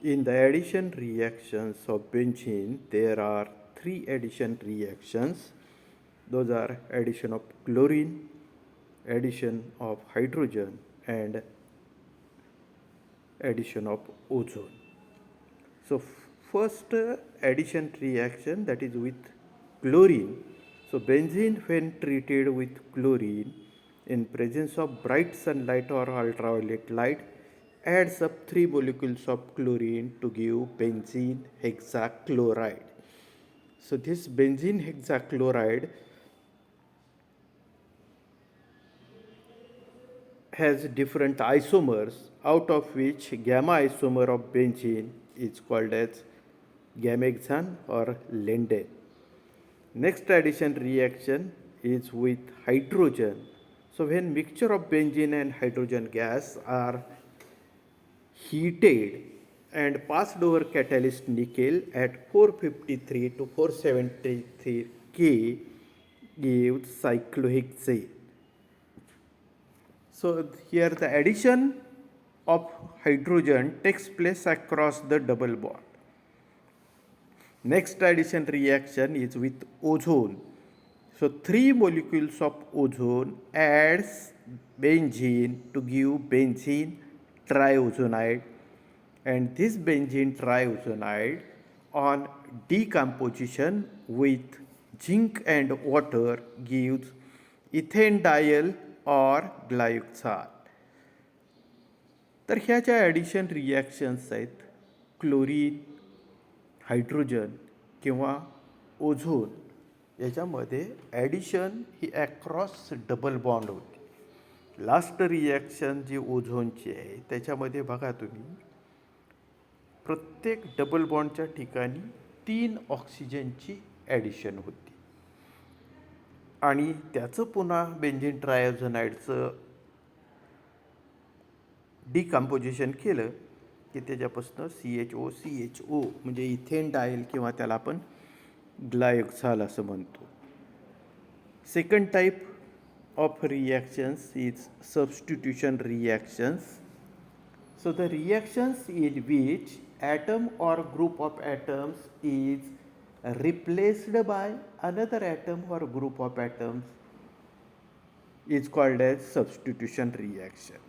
In the addition reactions of benzene, there are three addition reactions. Those are addition of chlorine, addition of hydrogen, and addition of ozone. So first addition reaction, that is with chlorine. So benzene, when treated with chlorine in presence of bright sunlight or ultraviolet light, adds up 3 molecules of chlorine to give benzene hexachloride. So this benzene hexachloride has different isomers, out of which gamma isomer of benzene is called as gamexane or lendane. Next addition reaction is with hydrogen. So when mixture of benzene and hydrogen gas are heated and passed over catalyst nickel at 453 to 473 K gives cyclohexane. So here the addition of hydrogen takes place across the double bond. Next addition reaction is with ozone. So 3 molecules of ozone adds benzene to give benzene triozonide, and this benzene triozonide on decomposition with zinc and water gives ethanediol or glyoxal. तर ह्या ज्या addition reactions आहेत, chlorine, hydrogen किंवा ozone, याच्यामध्ये addition ही across double bond होती. Last reaction जी ओझोनची आहे त्याच्यामध्ये बघा तुम्ही, प्रत्येक डबल बॉन्डच्या ठिकाणी 3 ऑक्सिजनची ॲडिशन होती आणि त्याचं पुन्हा बेंझिन ट्रायोझोनाइडचं डिकम्पोजिशन केलं की त्याच्यापासून CHO म्हणजे इथेन डायल किंवा त्याला आपण ग्लायोक्साल असं म्हणतो. Second type of reactions is substitution reactions. So the reactions in which atom or group of atoms is replaced by another atom or group of atoms is called as substitution reaction.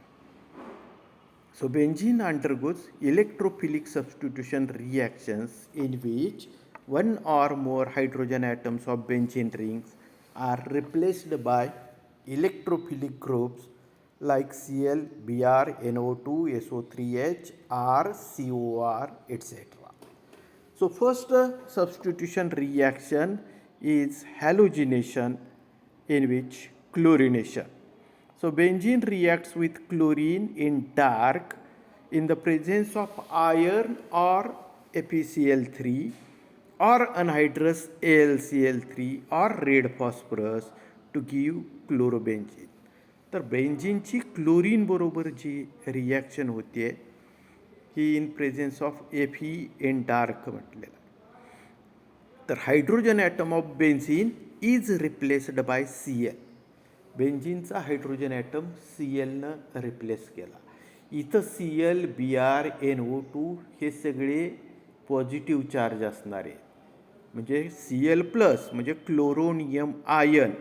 So benzene undergoes electrophilic substitution reactions in which one or more hydrogen atoms of benzene rings are replaced by electrophilic groups like Cl, Br, NO2, SO3H, R, COR, etc. So first substitution reaction is halogenation, in which chlorination. So benzene reacts with chlorine in dark in the presence of iron or FeCl3 or anhydrous AlCl3 or red phosphorus to give chlorobenzene. तर बेंझिनची chlorine बरोबर जी reaction होते ही in presence of Fe in dark म्हटलेलं. तर hydrogen atom of benzene is replaced by Cl. बेन्झिनचा hydrogen atom Clनं replace केला. इथं Cl, Br, NO2 हे सगळे पॉझिटिव्ह चार्ज असणारे, म्हणजे Cl प्लस म्हणजे क्लोरोनियम आयन.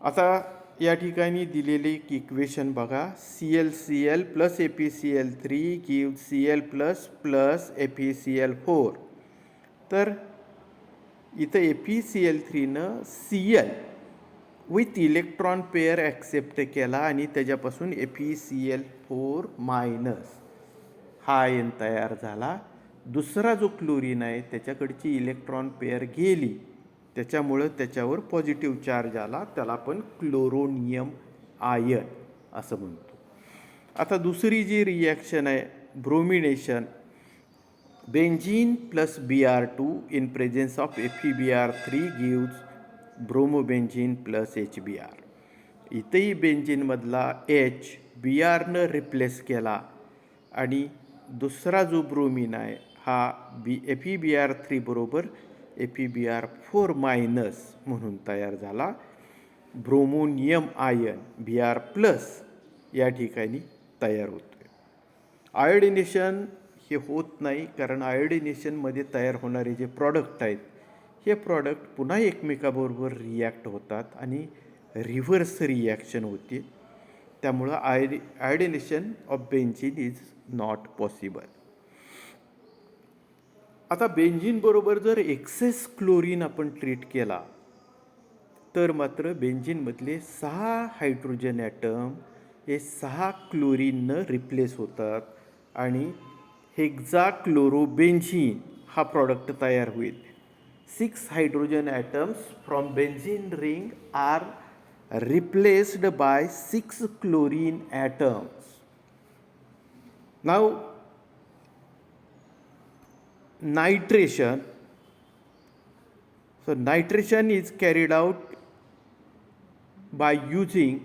आता या ठिकाणी दिलेले इक्वेशन बघा, ClCl plus FeCl3 give Cl plus plus FeCl4. तर इथं FeCl3नं Cl with electron pair accept केला आणि त्याच्यापासून FeCl4 मायनस हा आयन तयार झाला. दुसरा जो क्लोरीन आहे त्याच्याकडची इलेक्ट्रॉन पेअर गेली, त्याच्यामुळं त्याच्यावर पॉझिटिव्ह चार्ज आला, त्याला आपण क्लोरोनियम आयन असं म्हणतो. आता दुसरी जी रिॲक्शन आहे bromination. Benzene plus Br2 in presence of FeBr3 gives bromobenzene plus HBr. इथंही बेंझिनमधला H Brनं रिप्लेस केला आणि दुसरा जो ब्रोमिन आहे हा FeBr3 बरोबर FeBr4 मायनस म्हणून तयार झाला. ब्रोमोनियम आयन Br प्लस या ठिकाणी तयार होतो. आयोडिनेशन हे होत नाही, कारण आयोडिनेशनमध्ये तयार होणारे जे प्रॉडक्ट आहेत हे प्रॉडक्ट पुन्हा एकमेकाबरोबर रिॲक्ट होतात आणि रिव्हर्स रिॲक्शन होते. त्यामुळं iodination of benzene is not possible. आता बेन्झीनबरोबर जर एक्सेस क्लोरीन आपण ट्रीट केला तर मात्र बेन्झीनमधले 6 हायड्रोजन ॲटम हे 6 क्लोरीननं रिप्लेस होतात आणि हेक्झाक्लोरोबेन्झीन हा प्रॉडक्ट तयार होईल. 6 hydrogen atoms from benzene ring are replaced by 6 chlorine atoms. Now, nitration. So, nitration is carried out by using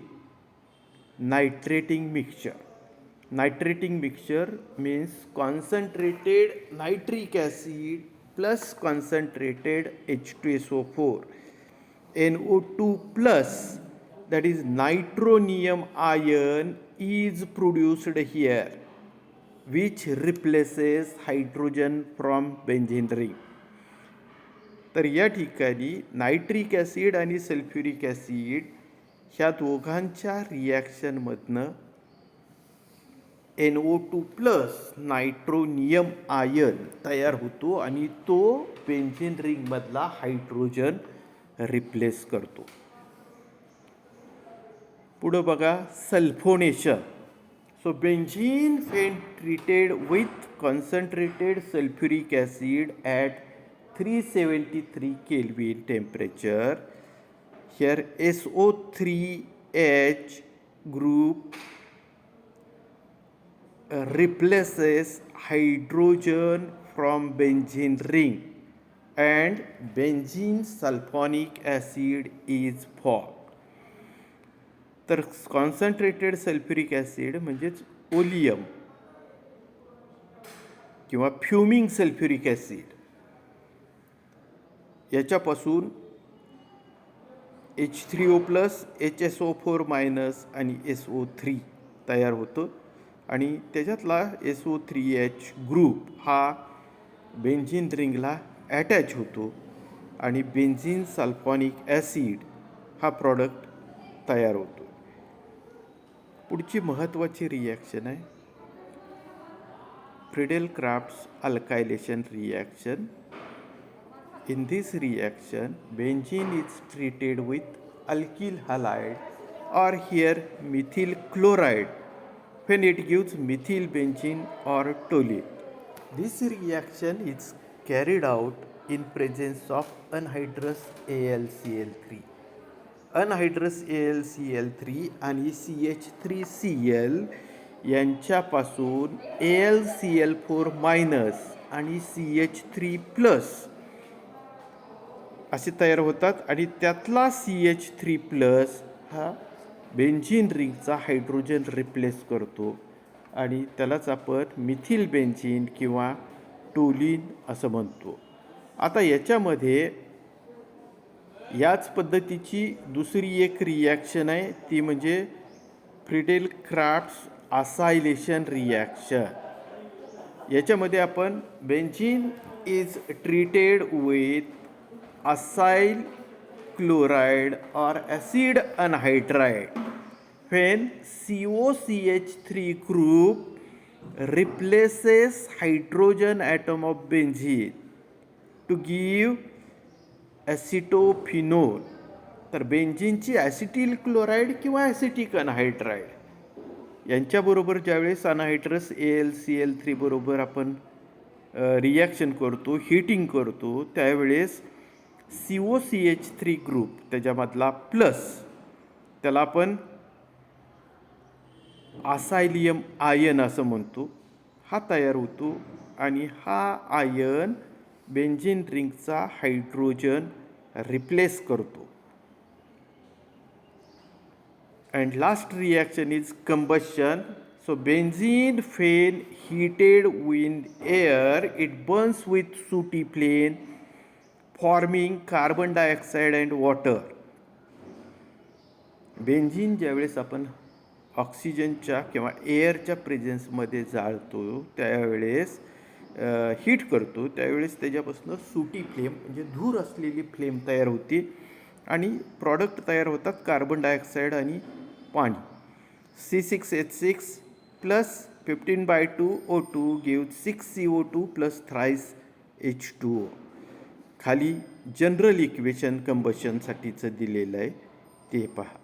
nitrating mixture. Nitrating mixture means concentrated nitric acid plus concentrated H2SO4, NO2 plus, that is nitronium ion is produced here, which replaces hydrogen from benzene ring. तर या ठिकाणी nitric acid आणि sulphuric acid ह्या दोघांच्या रिॲक्शनमधनं NO2 plus नायट्रोनियम ion तयार होतो आणि तो बेन्झीन रिंगमधला हायड्रोजन रिप्लेस करतो. पुढं बघा sulphonation. So benzene when treated with concentrated sulfuric acid at 373 Kelvin temperature, here SO3H group replaces hydrogen from benzene ring and benzene sulfonic acid is formed. तर concentrated sulphuric acid म्हणजेच oleum किंवा फ्युमिंग sulphuric acid याच्यापासून H3O plus HSO4 minus आणि SO3 तयार होतं आणि त्याच्यातला SO3H group हा बेन्झीन रिंगला अटॅच होतो आणि बेन्झीन सल्फॉनिक ॲसिड हा प्रॉडक्ट तयार होतो. पुढची महत्त्वाची रिॲक्शन आहे फ्रिडेल-क्राफ्ट्स अल्कायलेशन reaction. In this reaction, benzene is treated with alkyl halide or here methyl chloride when it gives methyl benzene or toluene. This reaction is carried out in presence of anhydrous AlCl3. Anhydrous AlCl3 आणि CH3Cl यांच्यापासून AlCl4 minus आणि CH3 plus असे तयार होतात आणि त्यातला CH3 plus हा benzene रिंगचा हायड्रोजन रिप्लेस करतो आणि त्यालाच आपण मिथिल बेन्झीन किंवा टोलिन असं म्हणतो. आता याच्यामध्ये याच पद्धतीची दुसरी एक रिॲक्शन आहे ती म्हणजे फ्रिडेल-क्राफ्ट्स असायलेशन रिॲक्शन. याच्यामध्ये आपण benzene is treated with acyl chloride or acid anhydride when COCH3 group replaces hydrogen atom of benzene to give ॲसिटोफिनोल. तर बेन्झीनची ॲसिटिल क्लोराईड किंवा ॲसिटिक अनहायड्राईड यांच्याबरोबर ज्यावेळेस अनहायड्रस AlCl3 बरोबर आपण रिॲक्शन करतो, हीटिंग करतो, त्यावेळेस COCH3 ग्रुप त्याच्यामधला प्लस त्याला आपण असायलियम आयन असं म्हणतो, हा तयार होतो आणि हा आयन बेन्झीन रिंगचा हायड्रोजन रिप्लेस करतो. And last reaction is combustion. So benzene when heated with air it burns with sooty flame forming carbon dioxide and water. Benzene ज्यावेळेस आपण ऑक्सिजनच्या किंवा एअरच्या प्रेझेन्समध्ये जाळतो त्यावेळेस हीट करतो त्यावेळेस त्याच्यापासून सुटी फ्लेम म्हणजे धूर असलेली फ्लेम तयार होते आणि प्रॉडक्ट तयार होतात कार्बन डायऑक्साईड आणि पाणी. C6H6 plus 15/2O2 gives 6CO2 plus thrice H2O. खाली जनरल इक्वेशन कंबशनसाठीचं दिलेलं आहे ते पहा.